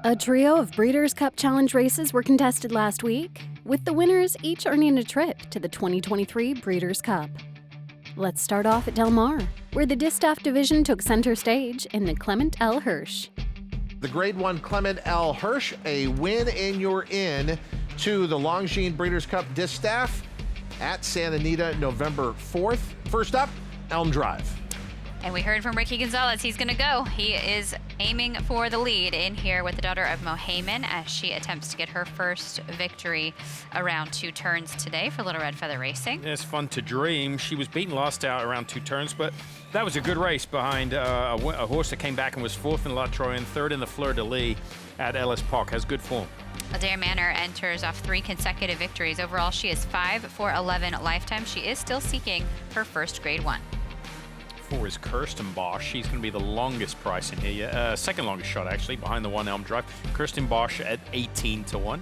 A trio of Breeders' Cup Challenge races were contested last week, with the winners each earning a trip to the 2023 Breeders' Cup. Let's start off at Del Mar, where the Distaff division took center stage in the Clement Hirsch. The Grade 1 Clement Hirsch, a win and you're in to the Longines Breeders' Cup Distaff at Santa Anita, November 4th. First up, Elm Drive. And we heard from Ricky Gonzalez. He's going to go. He is aiming for the lead in here with the daughter of Mohamed as she attempts to get her first victory around 2 turns today for Little Red Feather Racing. It's fun to dream. She was beaten last out around 2 turns, but that was a good race behind a horse that came back and was 4th in La Troyenne, 3rd in the Fleur de Lis at Ellis Park. Has good form. Adair Manor enters off 3 consecutive victories. Overall, she is 5 for 11 lifetime. She is still seeking her first Grade 1. 4 is Kirsten Bosch. She's going to be the longest price in here. Second longest shot, actually, behind the 1 Elm Drive. Kirsten Bosch at 18-1.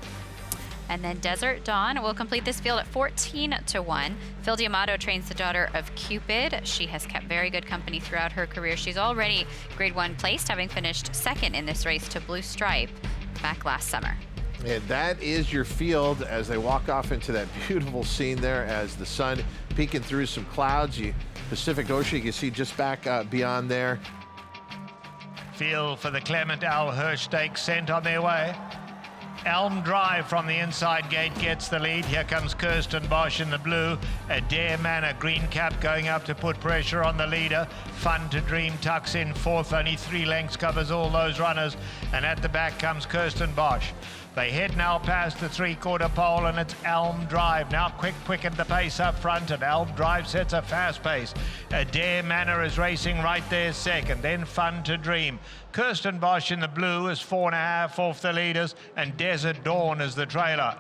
And then Desert Dawn will complete this field at 14-1. Phil D'Amato trains the daughter of Cupid. She has kept very good company throughout her career. She's already Grade 1 placed, having finished 2nd in this race to Blue Stripe back last summer. And that is your field as they walk off into that beautiful scene there as the sun peeking through some clouds. Pacific Ocean, you can see just back beyond there. Field for the Clement Hirsch Stakes sent on their way. Elm Drive from the inside gate gets the lead. Here comes Kirsten Bosch in the blue. Adair Manor, green cap, going up to put pressure on the leader. Fun to Dream tucks in 4th, only 3 lengths, covers all those runners. And at the back comes Kirsten Bosch. They head now past the 3/4 pole and it's Elm Drive. Now quickened the pace up front and Elm Drive sets a fast pace. Adair Manor is racing right there second, then Fun to Dream. Kirsten Bosch in the blue is 4.5 off the leaders and Desert Dawn is the trailer.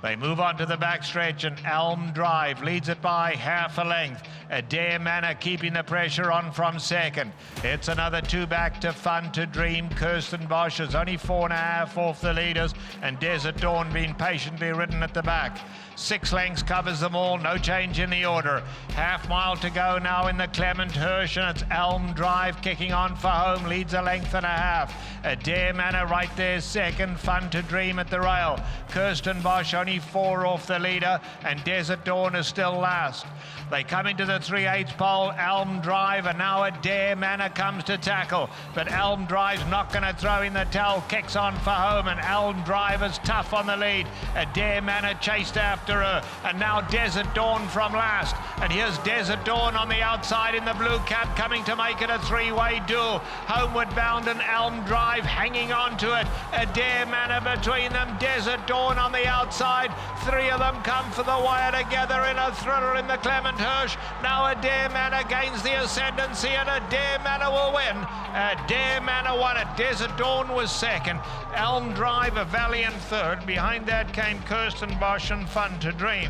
They move on to the backstretch and Elm Drive leads it by 1/2 length. Adair Manor keeping the pressure on from second. It's another 2 back to Fun to Dream. Kirsten Bosch is only 4.5 off the leaders and Desert Dawn being patiently ridden at the back. 6 lengths covers them all, no change in the order. 1/2 mile to go now in the Clement Hirsch and it's Elm Drive kicking on for home, leads 1.5 lengths. Adair Manor right there second, Fun to Dream at the rail. Kirsten Bosch only 4 off the leader and Desert Dawn is still last. They come into the 3/8 pole, Elm Drive, and now Adair Manor comes to tackle. But Elm Drive's not going to throw in the towel, kicks on for home, and Elm Drive is tough on the lead. Adair Manor chased after her, and now Desert Dawn from last. And here's Desert Dawn on the outside in the blue cap, coming to make it a 3-way duel. Homeward bound and Elm Drive hanging on to it. Adair Manor between them, Desert Dawn on the outside. 3 of them come for the wire together in a thriller in the Clement Hirsch. Now Adair Manor gains the ascendancy and Adair Manor will win. Adair Manor won it. Desert Dawn was second. Elm Drive a valiant third. Behind that came Kirsten Bosch and Fun to Dream.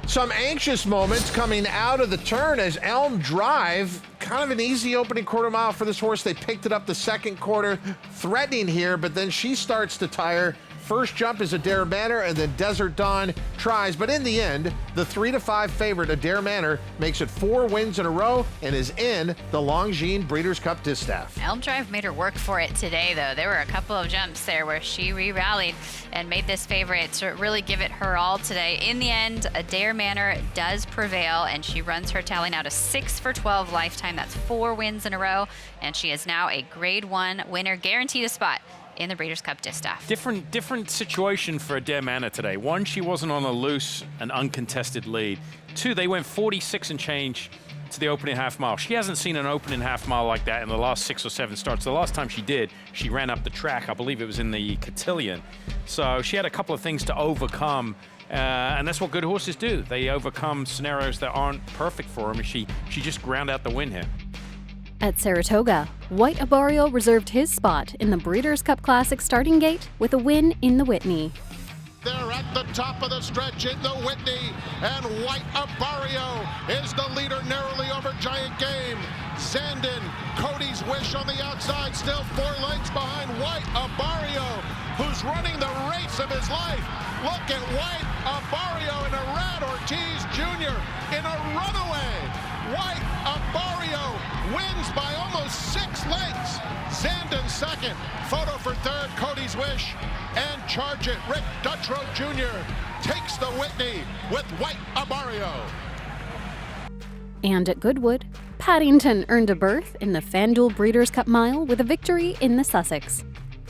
Some anxious moments coming out of the turn as Elm Drive, kind of an easy opening 1/4 mile for this horse. They picked it up the 2nd quarter, threatening here, but then she starts to tire. First jump is Adair Manor, and then Desert Dawn tries. But in the end, the 3-5 favorite, Adair Manor, makes it 4 wins in a row and is in the Longines Breeders' Cup Distaff. Elm Drive made her work for it today, though. There were a couple of jumps there where she re-rallied and made this favorite to really give it her all today. In the end, Adair Manor does prevail, and she runs her tally now to 6 for 12 lifetime. That's 4 wins in a row, and she is now a Grade 1 winner, guaranteed a spot in the Breeders' Cup Distaff. Different situation for Adair Manor today. 1, she wasn't on a loose and uncontested lead. 2, they went 46 and change to the opening 1/2 mile. She hasn't seen an opening 1/2 mile like that in the last 6 or 7 starts. The last time she did, she ran up the track. I believe it was in the cotillion. So she had a couple of things to overcome. And that's what good horses do. They overcome scenarios that aren't perfect for them, and she just ground out the win here. At Saratoga, White Abarrio reserved his spot in the Breeders' Cup Classic starting gate with a win in the Whitney. They're at the top of the stretch in the Whitney, and White Abarrio is the leader narrowly over Giant Game. Zandon, Cody's Wish on the outside, still 4 lengths behind White Abarrio, who's running the race of his life. Look at White Abarrio and Arad Ortiz Jr. in a runaway. White Abario wins by almost 6 lengths. Zandon second. Photo for third, Cody's Wish. And Charge It, Rick Dutrow Jr. takes the Whitney with White Abario. And at Goodwood, Paddington earned a berth in the FanDuel Breeders' Cup Mile with a victory in the Sussex.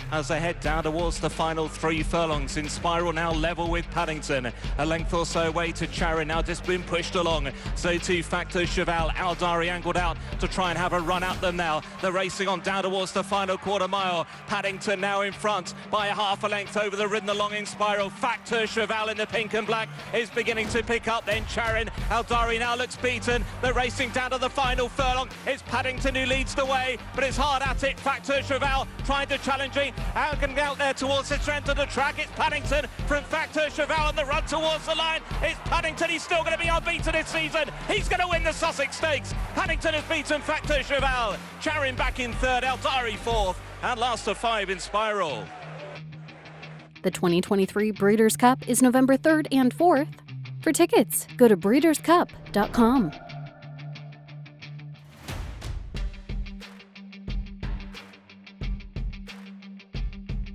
As they head down towards the final 3 furlongs. In Spiral now level with Paddington. A length or so away to Charin, now just been pushed along. So too Factor Cheval. Aldari angled out to try and have a run at them now. They're racing on down towards the final quarter mile. Paddington now in front by a half a length over the ridden along in Spiral. Factor Cheval in the pink and black is beginning to pick up. Then Charin. Aldari now looks beaten. They're racing down to the final furlong. It's Paddington who leads the way, but it's hard at it. Factor Cheval trying to challenge it. Getting out there towards the centre of the track. It's Paddington from Factor Cheval on the run towards the line. It's Paddington. He's still going to be unbeaten this season. He's going to win the Sussex Stakes. Paddington has beaten Factor Cheval. Charin back in third. Aldari fourth. And last of 5 in Spiral. The 2023 Breeders' Cup is November 3rd and 4th. For tickets, go to breederscup.com.